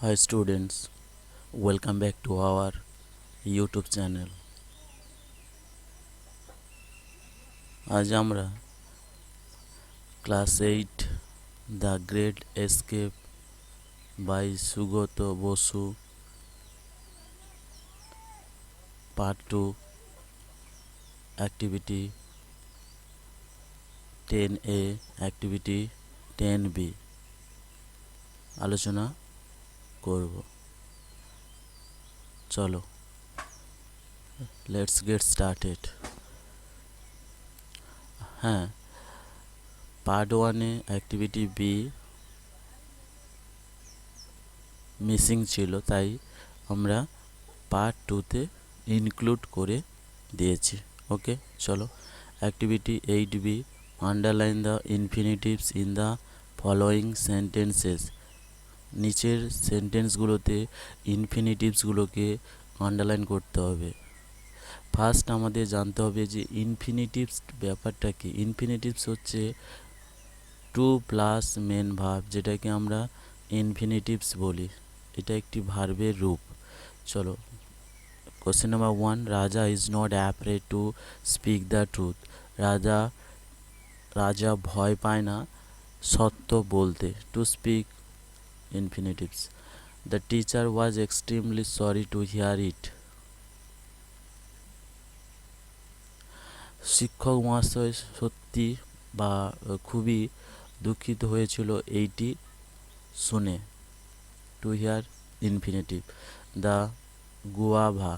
Hi students, welcome back to our YouTube channel. আজ আমরা class 8 the great escape by Sugata Basu part 2 activity 10A activity 10B আলোচনা করব। চলো, let's get started. হ্যাঁ, part 1-এ activity B missing ছিল, তাই আমরা পার্ট 2-তে ইনক্লুড করে দিয়েছি। ওকে, চলো। Activity 8B, underline the infinitives in the following sentences. নিচের সেন্টেন্সগুলোতে ইনফিনিটিভসগুলোকে আন্ডারলাইন করতে হবে। ফার্স্ট আমাদের জানতে হবে যে ইনফিনিটিভস ব্যাপারটা কি। ইনফিনিটিভস হচ্ছে টু প্লাস মেন ভার্ব, যেটাকে আমরা ইনফিনিটিভস বলি। এটা একটি ভার্বের রূপ। চলো, question number 1, Raja is not afraid to speak the truth. Raja ভয় পায় না সত্য বলতে। To speak infinitives. The teacher was extremely sorry to hear it. শিক্ষক মহাশয় সত্যি বা খুবই দুঃখিত হয়েছিল এইটি শুনে। To hear infinitive. The guava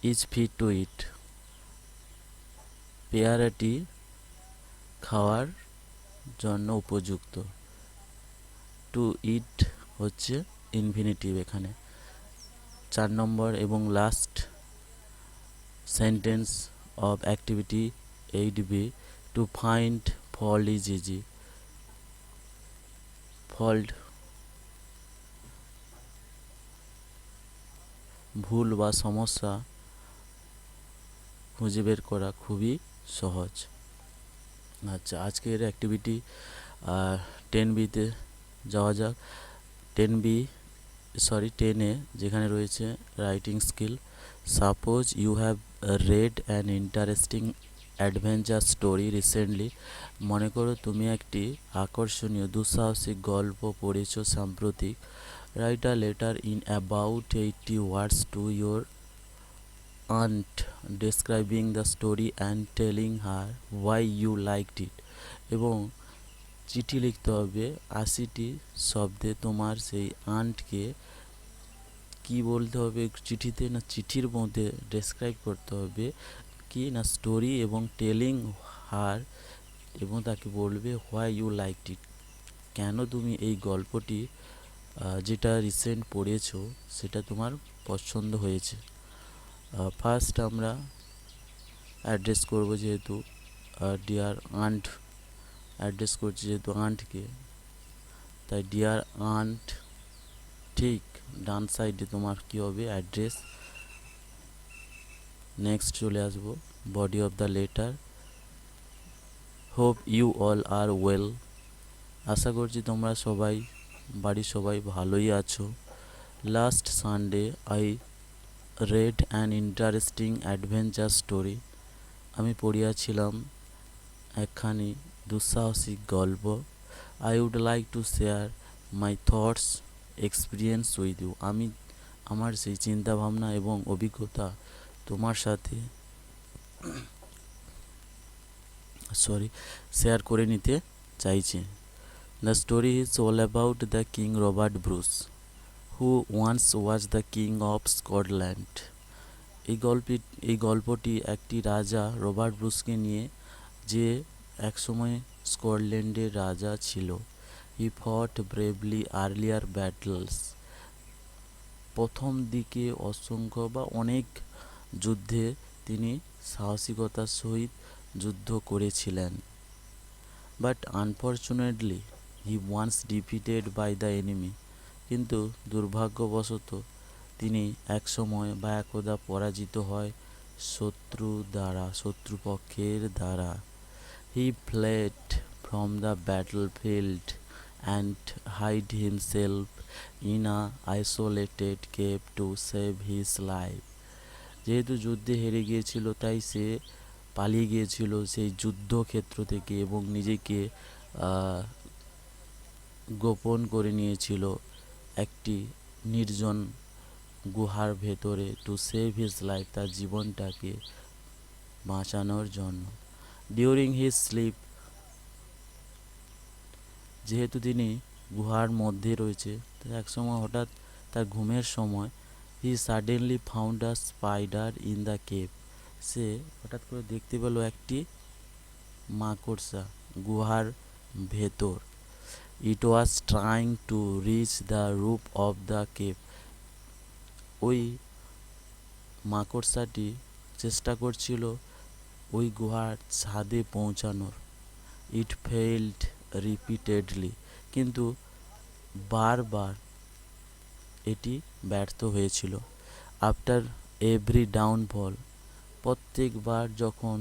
is fit to eat. পেয়ারাটি খাওয়ার জন্য উপযুক্ত। টু ইট হচ্ছে ইনফিনিটিভ এখানে। 4 নম্বর এবং last sentence of activity 8B, to find fault is easy. Fault ভুল বা সমস্যা খুঁজে বের করা খুবই সহজ। আচ্ছা, আজকের অ্যাক্টিভিটি 10Bতে যাওয়া যাক। 10A যেখানে রয়েছে writing skill. Suppose you have read an interesting adventure story recently. মনে করো তুমি একটি আকর্ষণীয় দুঃসাহসিক গল্প পড়েছো সাম্প্রতিক। Write a letter in about 80 words to your aunt describing the story and telling her why you liked it। এবং চিঠি লিখতে হবে 80টি শব্দে। তোমার সেই আন্টকে কি বলতে হবে চিঠিতে, না চিঠির মধ্যে ডেসক্রাইব করতে হবে কি না স্টোরি, এবং টেলিং হার, এবং তাকে বলবে হোয়াই ইউ লাইকড ইট, কেন তুমি এই গল্পটি যেটা রিসেন্ট পড়েছো সেটা তোমার পছন্দ হয়েছে। ফার্স্ট আমরা অ্যাড্রেস করব, যেহেতু ডিয়ার আন্ট অ্যাড্রেস করছি যেহেতু আন্টকে, তাই ডিয়ার আন্ট। ঠিক ডান সাইডে তোমার কি হবে অ্যাড্রেস। নেক্সট চলে আসবো body of the letter. Hope you all are well. আশা করছি তোমরা সবাই, বাড়ির সবাই ভালোই আছো। Last Sunday I read an interesting adventure story. আমি পড়িয়াছিলাম একখানি দুঃসাহসিক গল্প। I would like to share my thoughts experience with you. আমি আমার সেই চিন্তাভাবনা এবং অভিজ্ঞতা তোমার সাথে শেয়ার করে নিতে চাইছি। The story is all about the king Robert Bruce, who once was the king of Scotland. এই গল্পটি একটি রাজা রবার্ট ব্রুসকে নিয়ে, যে একসময় স্কটল্যান্ডের রাজা ছিল। হি ফট ব্রেভলি আর্লিয়ার ব্যাটলস। প্রথম দিকে অসংখ্য বা অনেক যুদ্ধে তিনি সাহসিকতার সহিত যুদ্ধ করেছিলেন। But unfortunately he once defeated by the enemy. কিন্তু দুর্ভাগ্যবশত তিনি একসময় বা একদা পরাজিত হয় শত্রুপক্ষের দ্বারা। হি fled from the battlefield and hid himself in a isolated cave to save his life. যেহেতু যুদ্ধে হেরে গিয়েছিল তাই সে পালিয়ে গিয়েছিল সেই যুদ্ধক্ষেত্র থেকে এবং নিজেকে গোপন করে নিয়েছিল একটি নির্জন গুহার ভেতরে টু সেভ হিজ লাইফ, তার জীবনটাকে বাঁচানোর জন্য। ডিউরিং হিজ স্লিপ, যেহেতু তিনি গুহার মধ্যে রয়েছে একসময় হঠাৎ তার ঘুমের সময় he suddenly found a spider in the cave, সে হঠাৎ করে দেখতে পেল একটি মাকড়সা গুহার ভেতর। It was trying to reach the roof of the cave, ওই মাকড়সাটি চেষ্টা করছিল ওই গুহার ছাদে পৌঁছানোর। ইট ফেইলড রিপিটেডলি, কিন্তু বারবার এটি ব্যর্থ হয়েছিল। আফটার এভরি ডাউনফল, প্রত্যেকবার যখন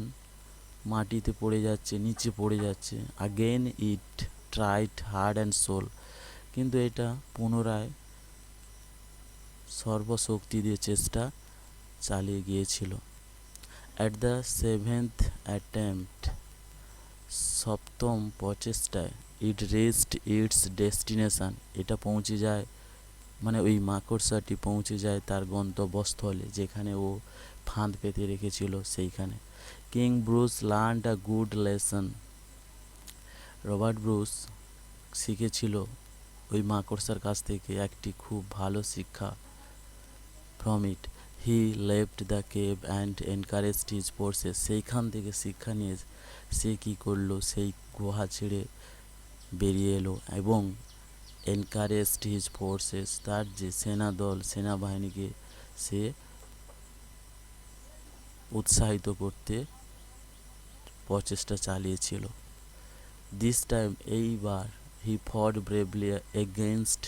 মাটিতে পড়ে যাচ্ছে, নিচে পড়ে যাচ্ছে, again it tried hard and soul, কিন্তু এটা পুনরায় সর্বশক্তি দিয়ে চেষ্টা চালিয়ে গিয়েছিল। অ্যাট দ্য সেভেন্থ অ্যাটেম্পট, সপ্তম প্রচেষ্টায়, ইট রিচড ইটস ডেস্টিনেশন, এটা পৌঁছে যায়, মানে ওই মাকড়সাটি পৌঁছে যায় তার গন্তব্যস্থলে যেখানে ও ফাঁদ পেতে রেখেছিল সেইখানে। King Bruce learned a good lesson, Robert Bruce শিখেছিল ওই মাকড়সার কাছ থেকে একটি খুব ভালো শিক্ষা। From it he left the cave and encouraged his forces, সেইখান থেকে শিক্ষা নিয়ে সে কী করলো, সেই গুহা ছেড়ে বেরিয়ে এলো এবং এনকারেজড হিজ ফোর্সেস, তার যে সেনাদল সেনাবাহিনীকে সে উৎসাহিত করতে প্রচেষ্টা চালিয়েছিল। দিস টাইম, এইবার, হি ফট ব্রেভলি এগেনস্ট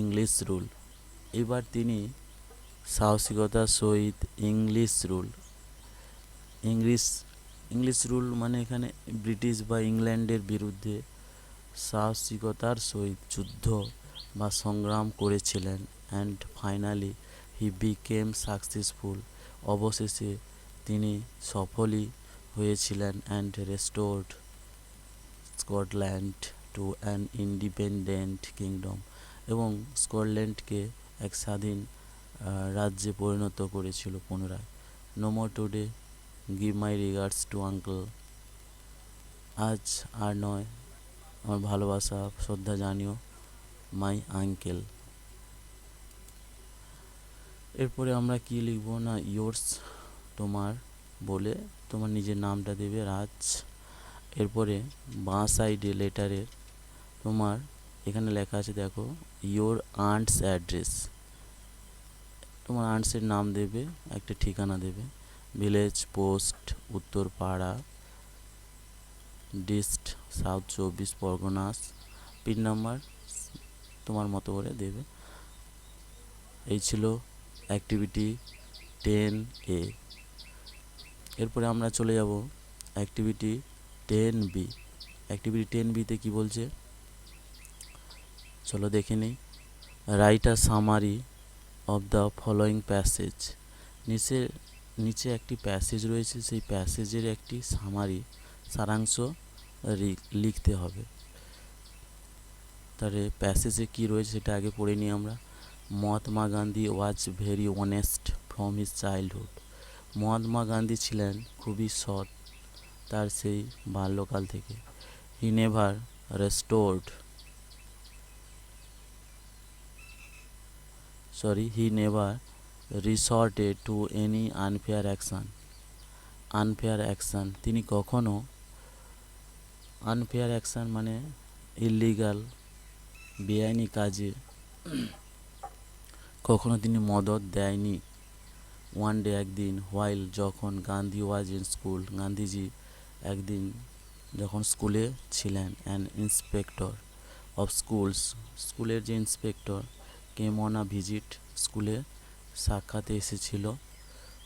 ইংলিশ রুল, এবার তিনি সাহসিকতার সহিত ইংলিশ রুল মানে এখানে ব্রিটিশ বা ইংল্যান্ডের বিরুদ্ধে সাহসিকতার সহিত যুদ্ধ বা সংগ্রাম করেছিলেন। And finally he became successful, অবশেষে তিনি সফলই হয়েছিলেন। And restored Scotland to an independent kingdom, এবং স্কটল্যান্ডকে এক স্বাধীন রাজ্যে পরিণত করেছিল পুনরায়। No more today, give my regards to uncle, আজ আর নয়, আমার ভালোবাসা শ্রদ্ধা জানিও মাই আঙ্কেল। এরপরে আমরা কি লিখব না, ইয়োর্স, তোমার বলে তোমার নিজের নামটা দেবে, রাজ। এরপরে বাঁ সাইডে লেটারের তোমার এখানে লেখা আছে দেখো, ইয়োর আন্টস অ্যাড্রেস, তোমার আন্টসের নাম দেবে, একটা ঠিকানা দেবে, village, post Uttarpara, dist south 24 Parganas, pin number তোমার মতো করে দেবে। এই ছিল অ্যাক্টিভিটি 10A। এরপরে আমরা চলে যাব অ্যাক্টিভিটি 10B। অ্যাক্টিভিটি 10Bতে কি বলছে চলো দেখে নিই। Write a summary of the following passage, নিচে একটি প্যাসেজ রয়েছে, সেই প্যাসেজের একটি সারাংশ লিখতে হবে। তাহলে প্যাসেজে কি রয়েছে সেটা আগে পড়ে নিই আমরা। Mahatma Gandhi was very honest from his childhood, Mahatma Gandhi ছিলেন খুবই সৎ তার সেই বাল্যকাল থেকে। He never resorted to any unfair action, তিনি কখনো আনফেয়ার অ্যাকশান মানে ইলিগাল বেআইনি কাজে কখনো তিনি মদত দেয়নি। ওয়ান ডে, একদিন, হোয়াইল, যখন, Gandhi was in school, Gandhiji একদিন যখন স্কুলে ছিলেন, অ্যান ইন্সপেক্টর অফ স্কুলের যে inspector came on a visit, স্কুলে সাক্ষাতে এসেছিল।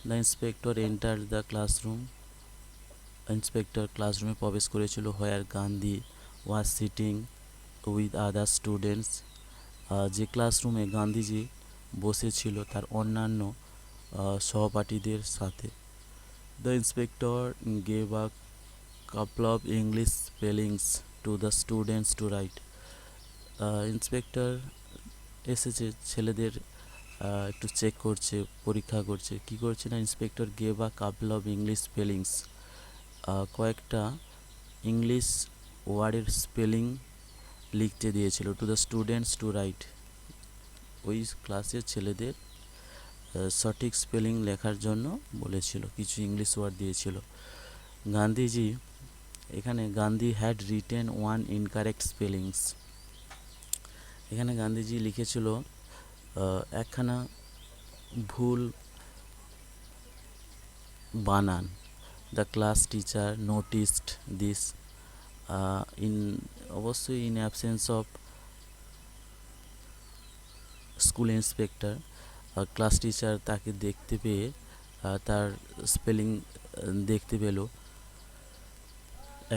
The inspector enter the classroom, inspector ক্লাসরুমে প্রবেশ করেছিল where Gandhi was sitting with other students, যে ক্লাসরুমে গান্ধীজি বসেছিল তার অন্যান্য সহপাঠীদের সাথে। The inspector gave a couple of English spellings to the students to write. Inspector এসেছে ছেলেদের একটু চেক করছে, পরীক্ষা করছে। কি করছে না, inspector gave a couple of English spellings, কয়েকটা ইংলিশ ওয়ার্ডের স্পেলিং লিখতে দিয়েছিল to the students to right, ওই ক্লাসের ছেলেদের সঠিক স্পেলিং লেখার জন্য বলেছিল, কিছু ইংলিশ ওয়ার্ড দিয়েছিল। গান্ধীজি, এখানে Gandhi had written one incorrect spellings, এখানে গান্ধীজি লিখেছিল একখানা ভুল বানান। The class teacher noticed this in, অবশ্যই in absence of school inspector, class teacher তাকে দেখতে পেয়ে তার স্পেলিং দেখতে পেল,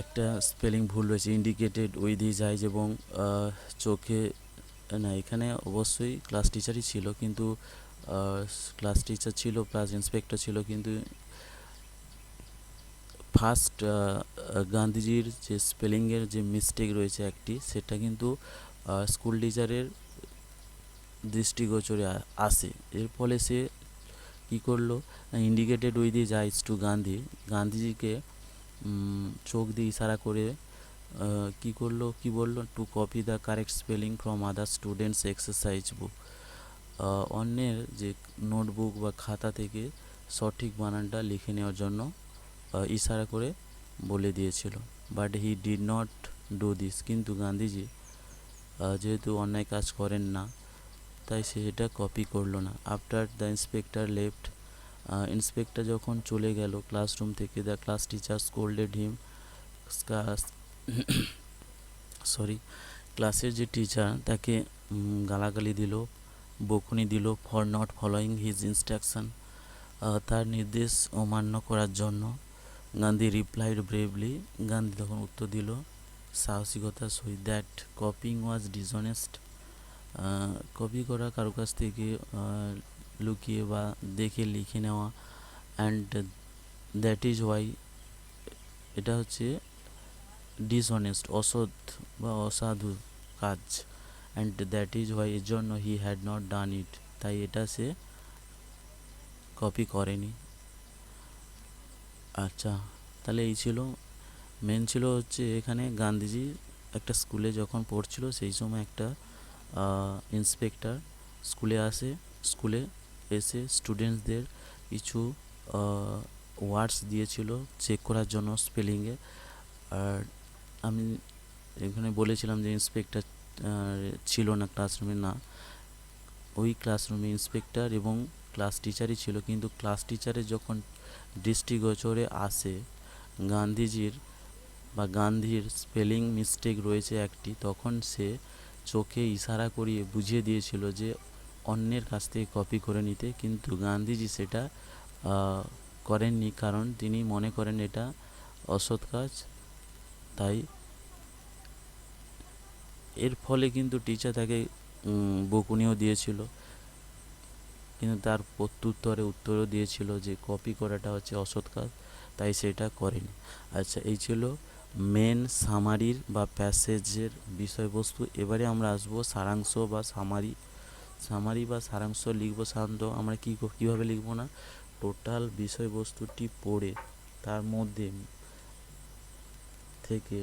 একটা স্পেলিং ভুল রয়েছে, ইন্ডিকেটেড উইথ হিজ আইজ, এবং চোখে, না এখানে অবশ্যই ক্লাস টিচারই ছিল, কিন্তু ক্লাস টিচার ছিল প্লাস ইন্সপেক্টর ছিল, কিন্তু ফার্স্ট গান্ধীজির যে স্পেলিংয়ের যে মিস্টেক রয়েছে একটি, সেটা কিন্তু স্কুল টিচারের দৃষ্টিগোচরে আসে। এর ফলে সে কী করলো, indicated with his eyes to Gandhi, গান্ধীজিকে চোখ দিয়ে ইশারা করে কি করলো, কি বললো, to copy the correct spelling from other students exercise book, অন্যের যে নোটবুক বা খাতা থেকে সঠিক বানানটা লিখে নেওয়ার জন্য ইশারা করে বলে দিয়েছিল। But he did not do this, কিন্তু গান্ধীজি যেহেতু অন্যায় কাজ করেন না, তাই সে এটা কপি করলো না। After the inspector left, inspector যখন চলে গেল ক্লাসরুম থেকে, the class teacher scolded him, sorry ক্লাসের যে টিচার তাকে গালাগালি দিল, বকুনি দিল, for not following his instruction, তার নির্দেশ অমান্য করার জন্য। গান্ধী রিপ্লাইড ব্রেভলি, গান্ধী তখন উত্তর দিল সাহসিকতার সহিত, that copying was dishonest, copy করা কারো কাছ থেকে লুকিয়ে বা দেখে লিখে নেওয়া, অ্যান্ড দ্যাট ইজ ওয়াই, এটা হচ্ছে ডিসঅনেস্ট, অসৎ বা অসাধু কাজ, অ্যান্ড দ্যাট ইজ ওয়াই, এর জন্য হি হ্যাড নট ডান ইট, তাই এটা সে কপি করেনি। আচ্ছা, তাহলে এই ছিল মেন, ছিল হচ্ছে এখানে গান্ধীজি একটা স্কুলে যখন পড়ছিল সেই সময় একটা ইন্সপেক্টর স্কুলে আসে, স্কুলে এসে স্টুডেন্টসদের কিছু ওয়ার্ডস দিয়েছিল চেক করার জন্য স্পেলিংয়ে। আর আমি এখানে বলেছিলাম যে ইন্সপেক্টর ছিল না ক্লাসরুমে, না ওই ক্লাসরুমে ইন্সপেক্টর এবং ক্লাস টিচারই ছিল, কিন্তু ক্লাস টিচারের যখন দৃষ্টিগোচরে আসে গান্ধীজির বা গান্ধীর স্পেলিং মিস্টেক রয়েছে একটি, তখন সে চোখে ইশারা করিয়ে বুঝিয়ে দিয়েছিল যে অন্যের কাছ থেকে কপি করে নিতে, কিন্তু গান্ধীজি সেটা করেননি, কারণ তিনি মনে করেন এটা অসৎ কাজ। তাই এর ফলে কিন্তু টিচার তাকে বকুনিও দিয়েছিল, কিন্তু তার উত্তরও দিয়েছিল যে কপি করাটা হচ্ছে অসৎ কাজ, তাই সেটা করেনি। আচ্ছা, এই ছিল মেন সামারির বা প্যাসেজের বিষয়বস্তু। এবারে আমরা আসবো সারাংশ বা সামারি বা সারাংশ লিখবো। সাধারণত আমরা কীভাবে লিখবো না, টোটাল বিষয়বস্তুটি পড়ে তার মধ্যে থেকে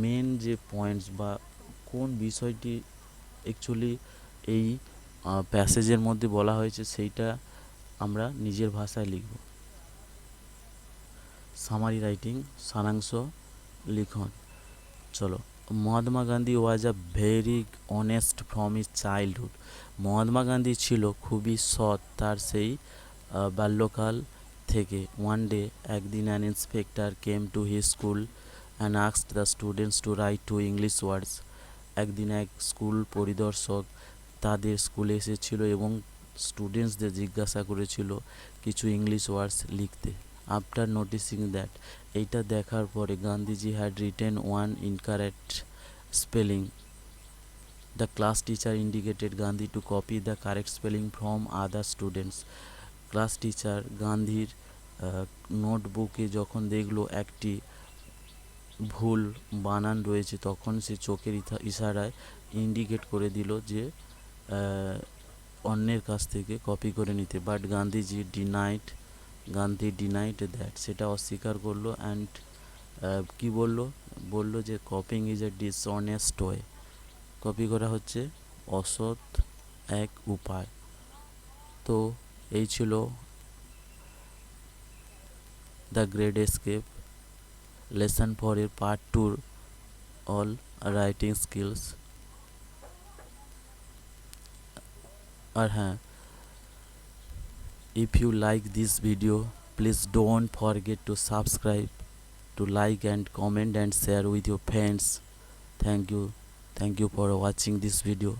মেন যে পয়েন্টস বা কোন বিষয়টি অ্যাকচুয়ালি এই প্যাসেজের মধ্যে বলা হয়েছে সেইটা আমরা নিজের ভাষায় লিখব। সামারি রাইটিং, সারাংশ লিখন। চলো, Mahatma Gandhi was a very honest from his childhood, Mahatma Gandhi ছিল খুবই সৎ তার সেই বাল্যকাল থেকে। ওয়ান ডে, একদিন, an inspector came to his school and asked the students to write two English words, একদিন এক স্কুল পরিদর্শক তাদের স্কুলে এসেছিল এবং স্টুডেন্টসদের জিজ্ঞাসা করেছিল কিছু ইংলিশ ওয়ার্ডস লিখতে। আফটার নোটিসিং দ্যাট, এইটা দেখার পরে Gandhiji had written one incorrect spelling. The class teacher indicated Gandhi to copy the correct spelling from other students. Class teacher গান্ধীর নোটবুকে যখন দেখলো একটি ভুল বানান রয়েছে, তখন সে চোখের ইশারায় ইন্ডিকেট করে দিল যে অন্যের কাছ থেকে কপি করে নিতে। বাট গান্ধী ডিনাইড দ্যাট, সেটা অস্বীকার করলো। অ্যান্ড কি বললো যে copying is a dishonest way, copy করা হচ্ছে অসৎ এক উপায়। তো এই ছিল the great escape lesson for এর পার্ট 2 অল রাইটিং স্কিলস। আর হ্যাঁ, if you like this video, please don't forget to subscribe, to like and comment and share with your friends. Thank you for watching this video.